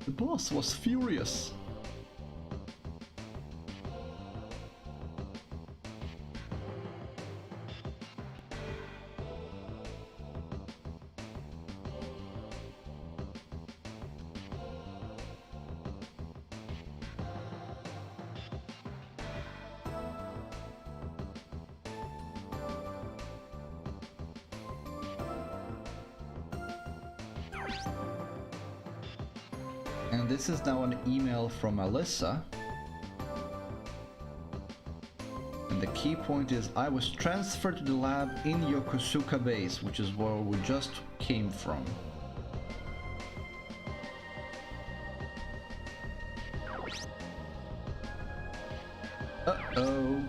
The boss was furious. And this is now an email from Alyssa. And the key point is, I was transferred to the lab in Yokosuka base, which is where we just came from. Uh-oh.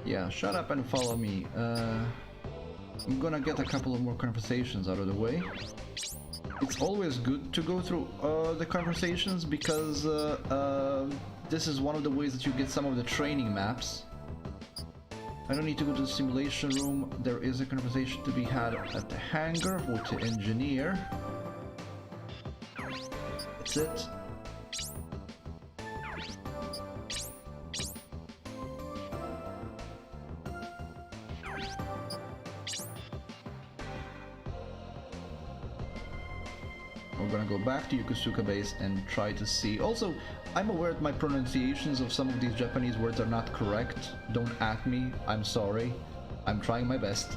Yeah, shut up and follow me. I'm gonna get a couple of more conversations out of the way. It's always good to go through the conversations because this is one of the ways that you get some of the training maps. I don't need to go to the simulation room. There is a conversation to be had at the hangar with the engineer. That's it. We're gonna go back to Yokosuka base and try to see. Also, I'm aware that my pronunciations of some of these Japanese words are not correct. Don't at me, I'm sorry. I'm trying my best.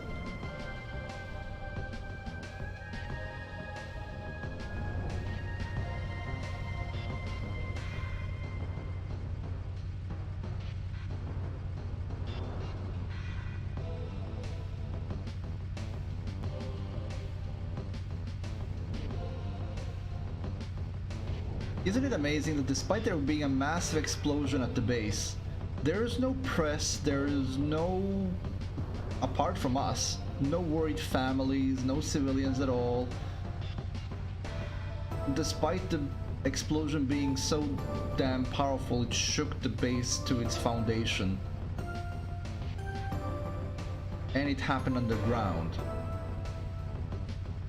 Isn't it amazing that despite there being a massive explosion at the base, there is no press, there is no, apart from us, no worried families, no civilians at all. Despite the explosion being so damn powerful, it shook the base to its foundation. And it happened underground.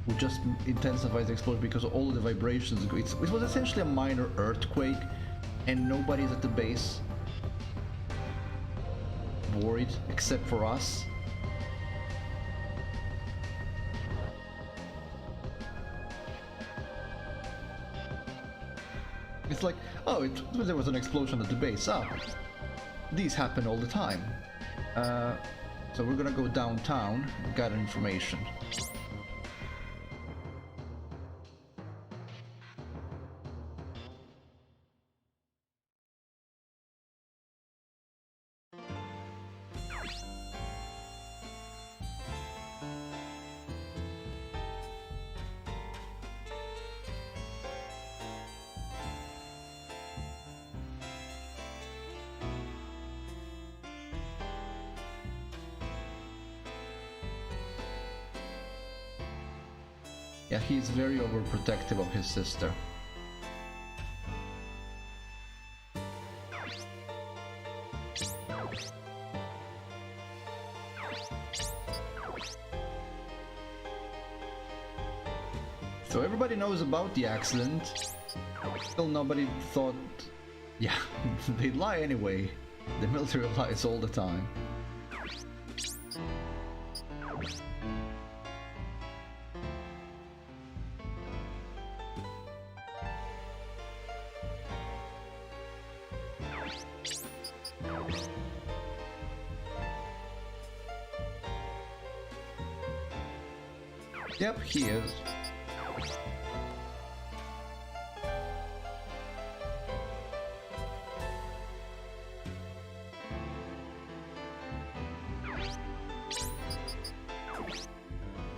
Would just intensify the explosion because of all the vibrations. It was essentially a minor earthquake, and nobody's at the base worried except for us. It's like, oh, there was an explosion at the base. Ah, these happen all the time. So we're gonna go downtown and gather information. Yeah, he's very overprotective of his sister. So everybody knows about the accident. Still nobody thought... Yeah, they'd lie anyway. The military lies all the time. Yep, he is.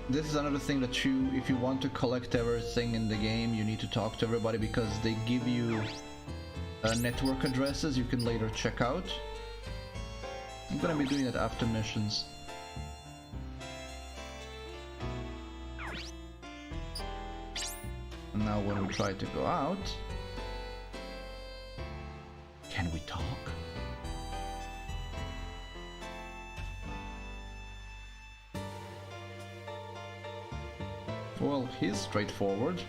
This is another thing that if you want to collect everything in the game, you need to talk to everybody because they give you network addresses you can later check out. I'm gonna be doing that after missions. And now when we try to go out... Can we talk? Well, he's straightforward.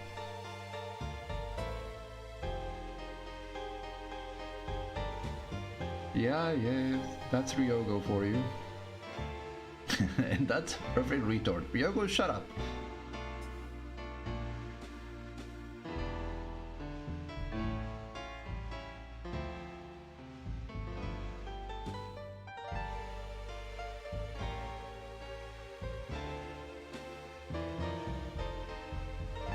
Yeah, that's Ryogo for you. And that's perfect retort. Ryogo, shut up.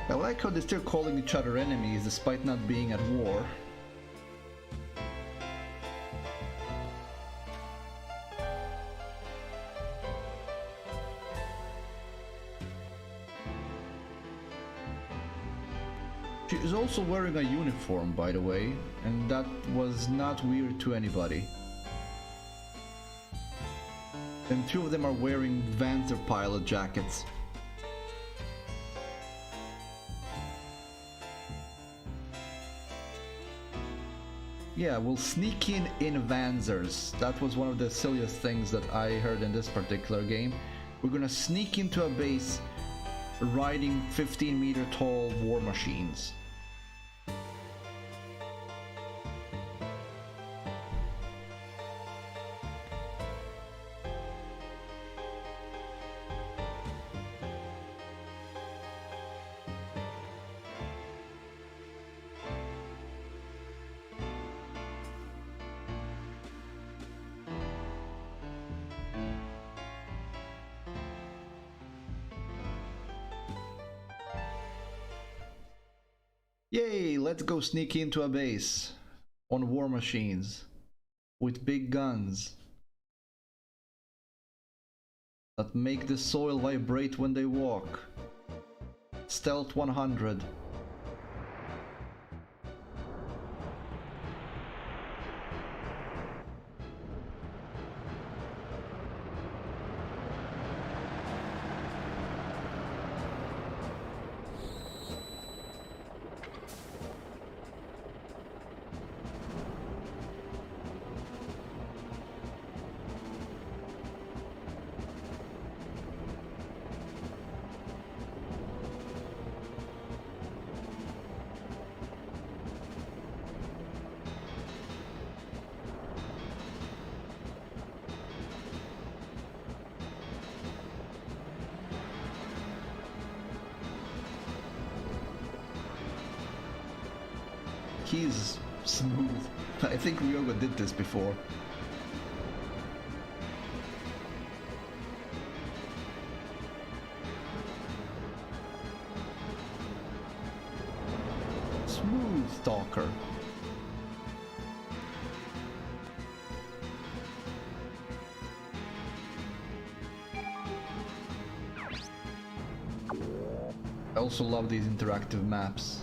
I like how they're still calling each other enemies despite not being at war. She is also wearing a uniform, by the way, and that was not weird to anybody. And two of them are wearing Wanzer pilot jackets. Yeah, we'll sneak in wanzers. That was one of the silliest things that I heard in this particular game. We're gonna sneak into a base riding 15-meter tall war machines. Yay, let's go sneak into a base on war machines with big guns that make the soil vibrate when they walk. Stealth 100. He's smooth. I think Ryogo did this before. Smooth stalker. I also love these interactive maps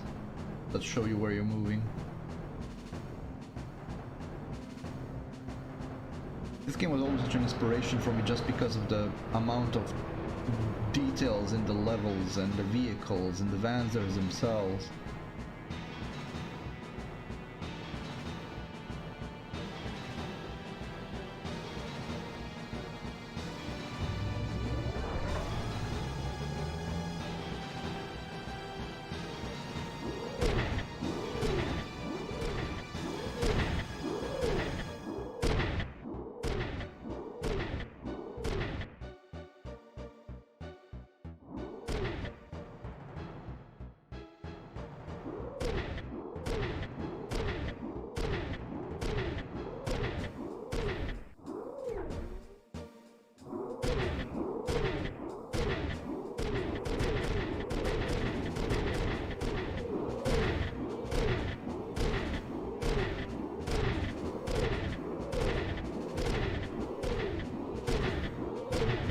that show you where you're moving. This game was always such an inspiration for me just because of the amount of details in the levels and the vehicles and the wanzers themselves.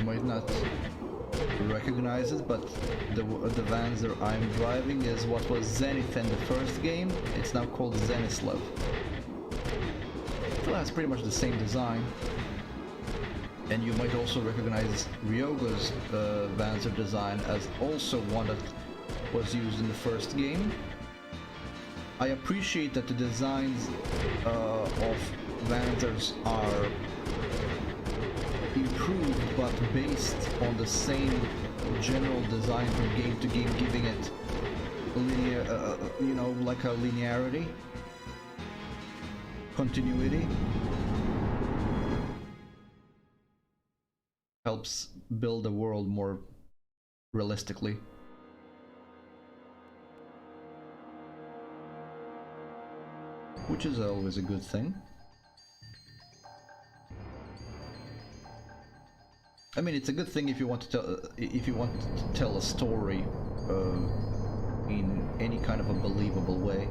Might not recognize it, but the Wanzer I'm driving is what was Zenith in the first game. It's now called Zenislav. still has pretty much the same design. And you might also recognize Ryogo's Wanzer design as also one that was used in the first game. I appreciate that the designs of Wanzers are improved but based on the same general design from game to game, giving it linear, you know, like a linearity, continuity. Helps build the world more realistically. Which is always a good thing. I mean, it's a good thing if you want to tell a story in any kind of a believable way.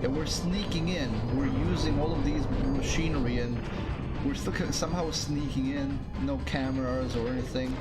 Yeah, we're sneaking in. We're using all of these machinery and we're still somehow sneaking in. No cameras or anything.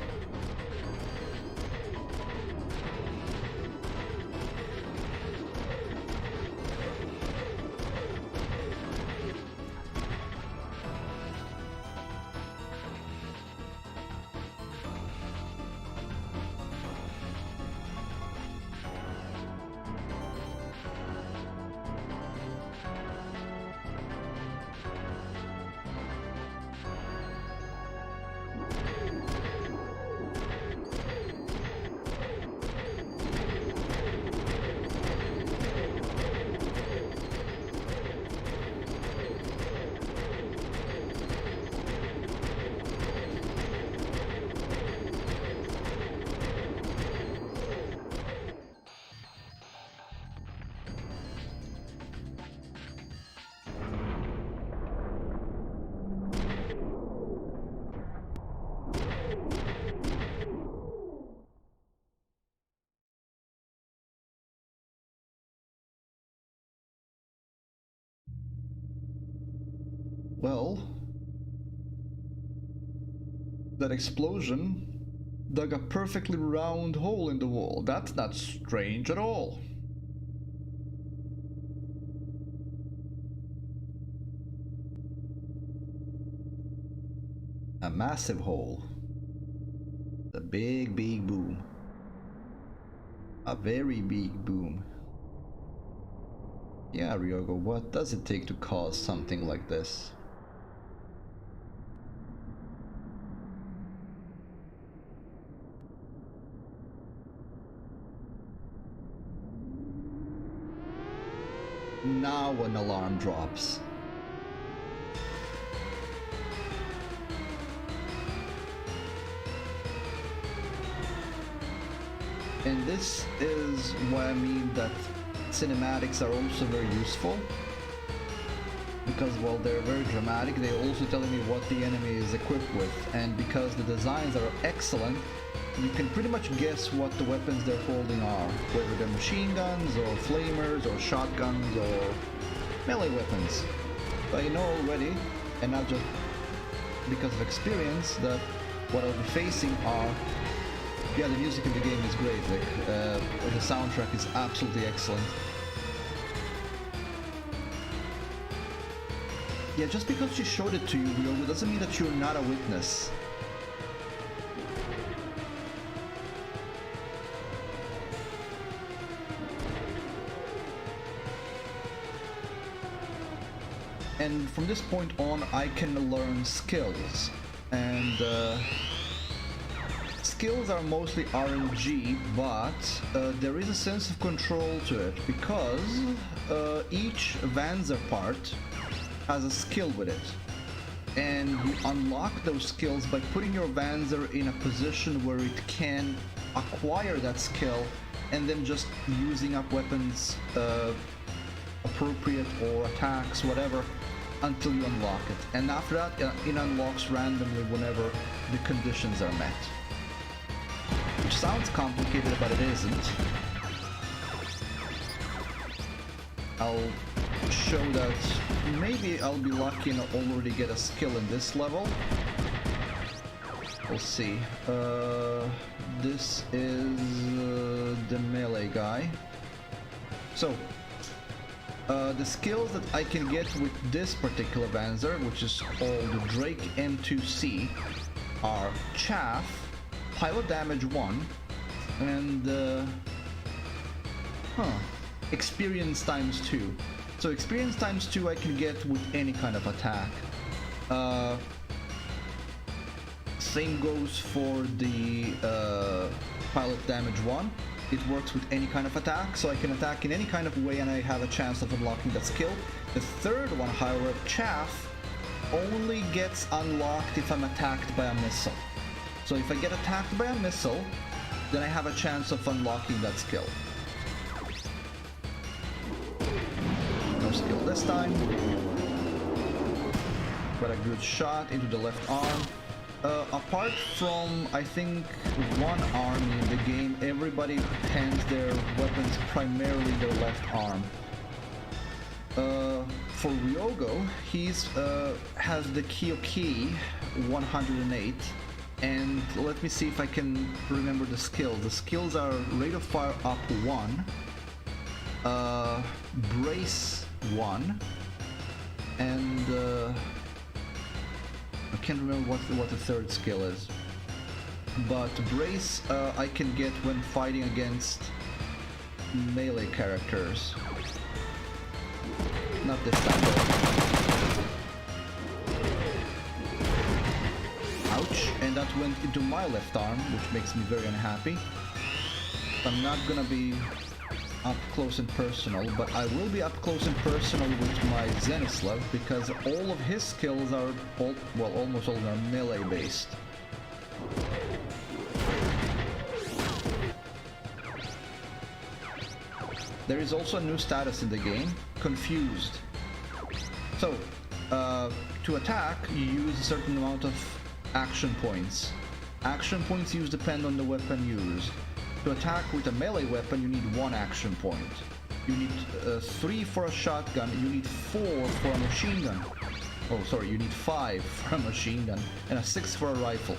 Well, that explosion dug a perfectly round hole in the wall. That's not strange at all. A massive hole. A big, big boom. A very big boom. Yeah, Ryogo, what does it take to cause something like this? Now an alarm drops. And this is why I mean that cinematics are also very useful. Because while they're very dramatic, they're also telling me what the enemy is equipped with. And because the designs are excellent, you can pretty much guess what the weapons they're holding are, whether they're machine guns or flamers or shotguns or melee weapons. So I know already, and not just because of experience, that what I'll be facing are... Yeah, the music in the game is great, like, the soundtrack is absolutely excellent. Yeah, just because she showed it to you, Ryogo, doesn't mean that you're not a witness. And from this point on, I can learn skills. And skills are mostly RNG, but there is a sense of control to it because each Vanzer part has a skill with it. And you unlock those skills by putting your Vanzer in a position where it can acquire that skill and then just using up weapons appropriate or attacks, whatever, until you unlock it. And after that, it unlocks randomly whenever the conditions are met. Which sounds complicated, but it isn't. I'll show that maybe I'll be lucky and already get a skill in this level. We'll see. This is the melee guy. So, the skills that I can get with this particular Vanzer, which is called Drake M2C, are Chaff, Pilot Damage 1, and Experience times 2. So Experience times 2 I can get with any kind of attack. Same goes for the Pilot Damage 1. It works with any kind of attack, so I can attack in any kind of way and I have a chance of unlocking that skill. The third one, however, Chaff, only gets unlocked if I'm attacked by a missile. So if I get attacked by a missile, then I have a chance of unlocking that skill. No skill this time. Got a good shot into the left arm. Apart from, I think, one army in the game, everybody hands their weapons primarily their left arm. For Ryogo, he's has the Kyoki 108, and let me see if I can remember the skills. The skills are Rate of Fire up 1, Brace 1, and I can't remember what the third skill is. But Brace I can get when fighting against melee characters. Not this time though. Ouch, and that went into my left arm, which makes me very unhappy. I'm not gonna be up close and personal, but I will be up close and personal with my Zenislav because all of his skills are, almost all of them are melee based. There is also a new status in the game, Confused. So, to attack, you use a certain amount of action points. Action points used depend on the weapon used. To attack with a melee weapon, you need 1 action point. You need 3 for a shotgun, you need 4 for a machine gun. Oh, sorry, you need 5 for a machine gun, and a 6 for a rifle.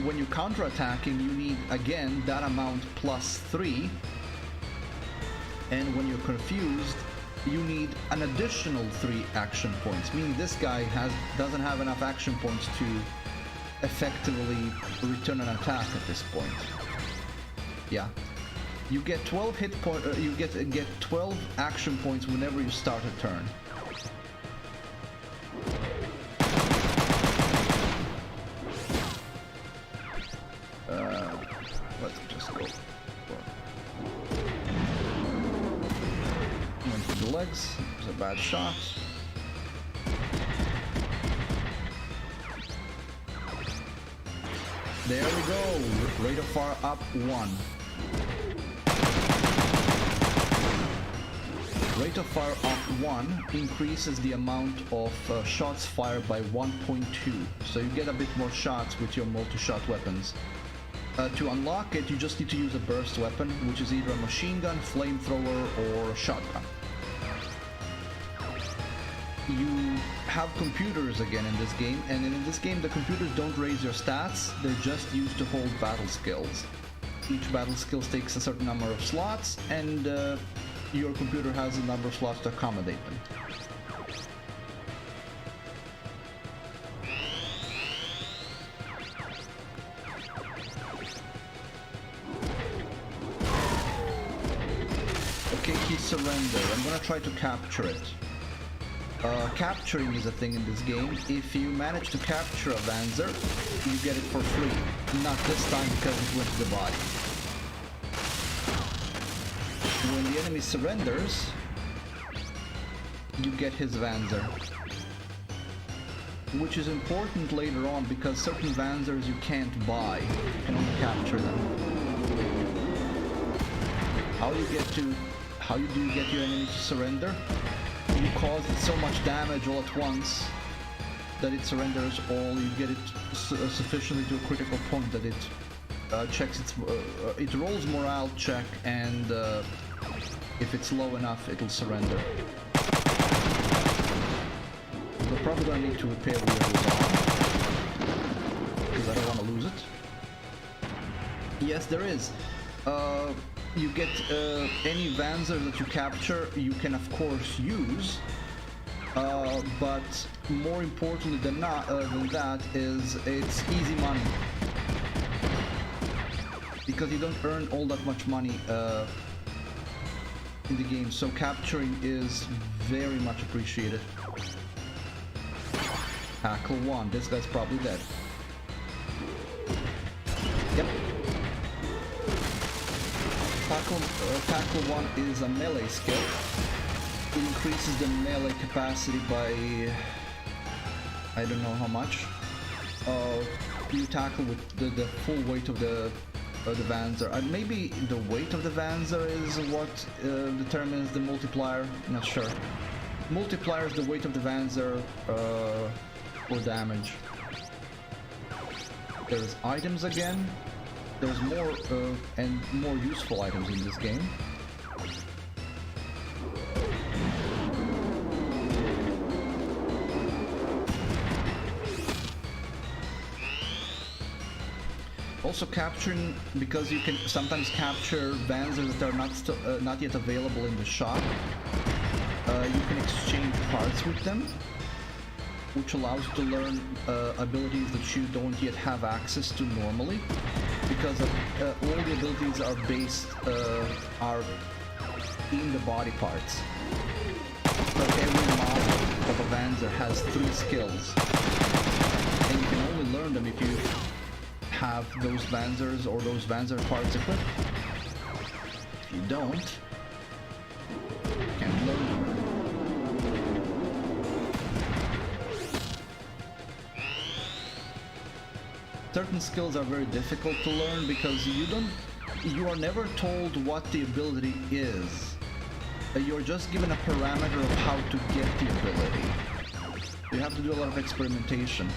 When you're counter-attacking, you need, again, that amount plus 3. And when you're confused, you need an additional 3 action points, meaning this guy doesn't have enough action points to effectively return an attack at this point. Yeah, you get 12 hit point. You get 12 action points whenever you start a turn. Let's just go. Went to the legs. It was a bad shot. There we go. Rate of fire up 1. Rate of fire up 1 increases the amount of shots fired by 1.2, so you get a bit more shots with your multi-shot weapons. To unlock it, you just need to use a burst weapon, which is either a machine gun, flamethrower, or a shotgun. You have computers again in this game, and in this game the computers don't raise your stats, they're just used to hold battle skills. Each battle skill takes a certain number of slots, and your computer has a number of slots to accommodate them. Okay, he surrendered. I'm gonna try to capture it. Capturing is a thing in this game. If you manage to capture a Wanzer, you get it for free. Not this time because it went to the body. When the enemy surrenders, you get his Wanzer. Which is important later on because certain Wanzers you can't buy, you can only capture them. How do you get your enemy to surrender? You cause it so much damage all at once that it surrenders all. You get it sufficiently to a critical point that it checks its it rolls morale check, and if it's low enough it'll surrender. We're probably gonna need to repair Weirdo's arm because I don't want to lose it. Yes, there is. You get any Wanzer that you capture, you can of course use, but more importantly than that is it's easy money. Because you don't earn all that much money in the game, so capturing is very much appreciated. Tackle 1, this guy's probably dead. Yep. Tackle 1 is a melee skill. It increases the melee capacity by I don't know how much. You tackle with the full weight of the Wanzer. Maybe the weight of the Wanzer is what determines the multiplier. Not sure. Multiplier is the weight of the Wanzer for damage. There's items again. There's more and more useful items in this game. Also capturing, because you can sometimes capture Wanzers that are not yet available in the shop. You can exchange parts with them, which allows you to learn abilities that you don't yet have access to normally, because all the abilities are based are in the body parts. So every model of a Wanzer has 3 skills, and you can only learn them if you have those Wanzers or those Wanzer parts equipped. If you don't, you can't learn them. Certain skills are very difficult to learn because you are never told what the ability is. You're just given a parameter of how to get the ability. You have to do a lot of experimentation.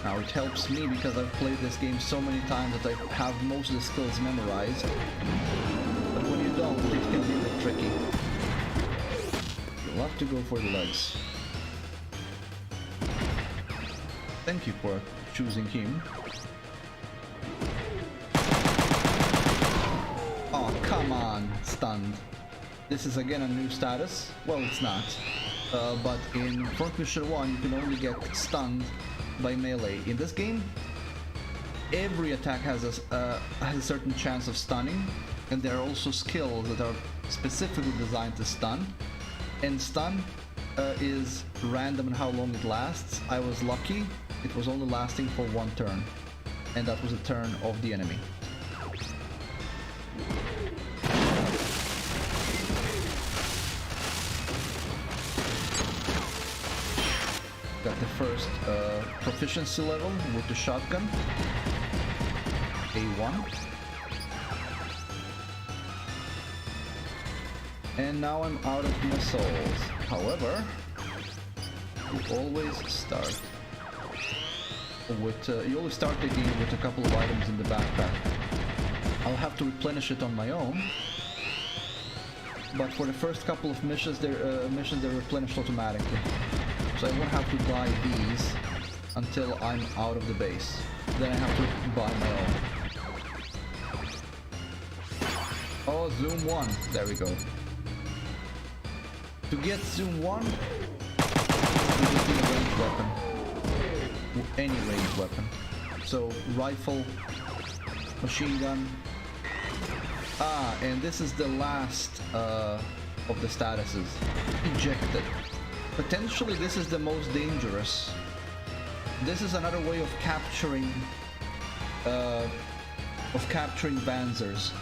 Now it helps me because I've played this game so many times that I have most of the skills memorized. But when you don't, it can be a bit tricky. You'll have to go for the legs. Thank you for choosing him. Oh, come on, stunned. This is again a new status. Well, it's not. But in Front Mission 1, you can only get stunned by melee. In this game, every attack has a certain chance of stunning, and there are also skills that are specifically designed to stun. And stun is random in how long it lasts. I was lucky; it was only lasting for 1 turn, and that was a turn of the enemy. Got the first proficiency level with the shotgun, A1. And now I'm out of missiles. However, you always start with you always start the game with a couple of items in the backpack. I'll have to replenish it on my own, but for the first couple of missions, they're replenished automatically. So I won't have to buy these until I'm out of the base. Then I have to buy my own. Oh, Zoom 1. There we go. To get Zoom 1, you just need a ranged weapon. Any ranged weapon. So, rifle, machine gun. Ah, and this is the last of the statuses. Ejected. Potentially this is the most dangerous. This is another way of capturing wanzers.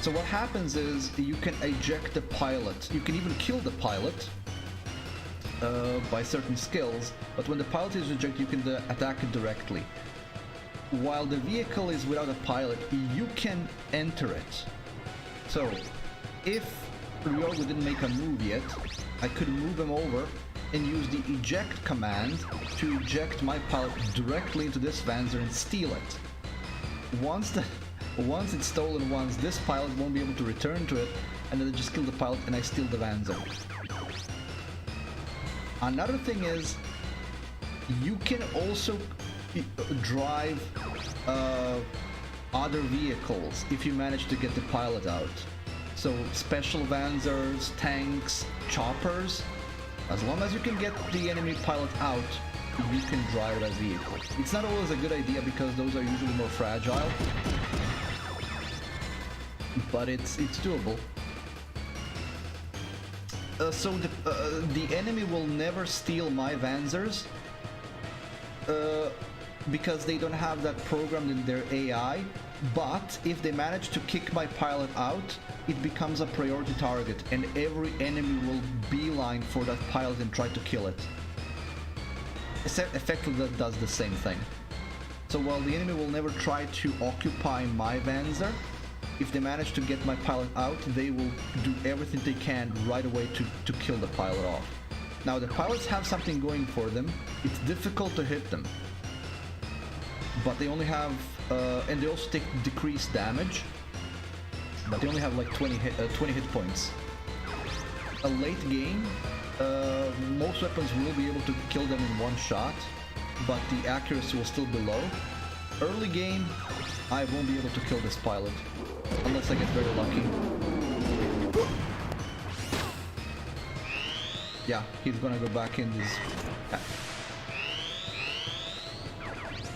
So what happens is you can eject the pilot. You can even kill the pilot by certain skills, but when the pilot is ejected, you can attack it directly. While the vehicle is without a pilot, you can enter it. So if Ryogo didn't make a move yet, I could move him over and use the eject command to eject my pilot directly into this Wanzer and steal it. Once it's stolen once, this pilot won't be able to return to it, and then I just kill the pilot and I steal the Wanzer. Another thing is, you can also drive other vehicles if you manage to get the pilot out. So special Wanzers, tanks, choppers, as long as you can get the enemy pilot out, you can drive that vehicle. It's not always a good idea because those are usually more fragile, but it's doable. So the enemy will never steal my Wanzers because they don't have that programmed in their AI, but if they manage to kick my pilot out, it becomes a priority target and every enemy will beeline for that pilot and try to kill it. Effectively that does the same thing. So while the enemy will never try to occupy my Wanzer, if they manage to get my pilot out, they will do everything they can right away to kill the pilot off. Now the pilots have something going for them. It's difficult to hit them, but they only have and they also take decreased damage, but they only have like 20 hit points. A late game, most weapons will be able to kill them in one shot, but the accuracy will still be low. Early game, I won't be able to kill this pilot unless I get very lucky. Yeah, he's gonna go back in this.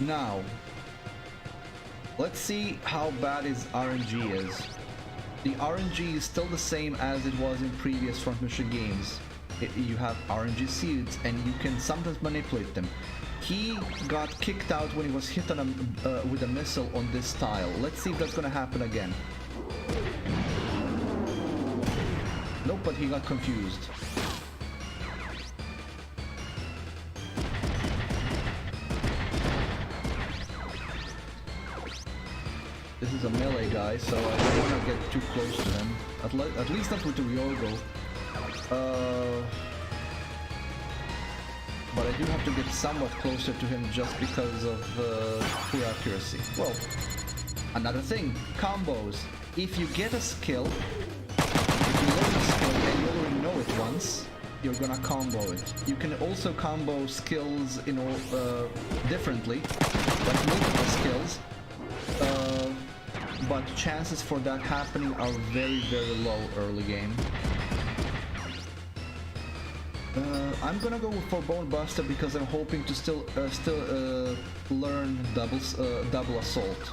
Now, let's see how bad his RNG is. The RNG is still the same as it was in previous Front Mission games. You have RNG seeds and you can sometimes manipulate them. He got kicked out when he was hit on with a missile on this tile. Let's see if that's gonna happen again. Nope, but he got confused. This is a melee guy, so I don't want to get too close to him. At least not with the Ryogo. But I do have to get somewhat closer to him just because of poor accuracy. Well, another thing, combos. If you get a skill, if you learn a skill and you already know it once, you're gonna combo it. You can also combo skills differently, like multiple skills. But chances for that happening are very, very low early game. I'm gonna go for Bone Buster because I'm hoping to still learn double assault.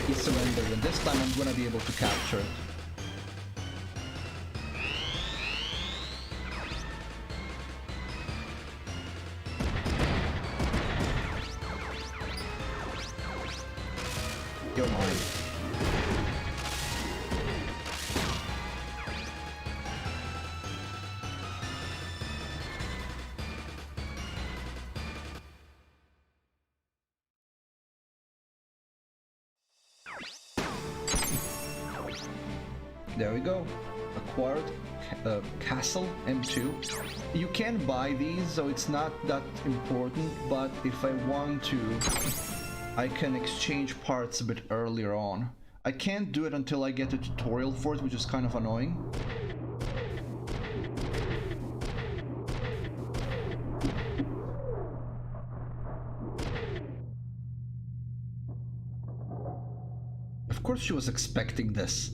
He surrendered, and this time I'm gonna be able to capture it. You're mine. There we go. Acquired Castle M2. You can buy these, so it's not that important, but if I want to, I can exchange parts a bit earlier on. I can't do it until I get a tutorial for it, which is kind of annoying. Of course she was expecting this.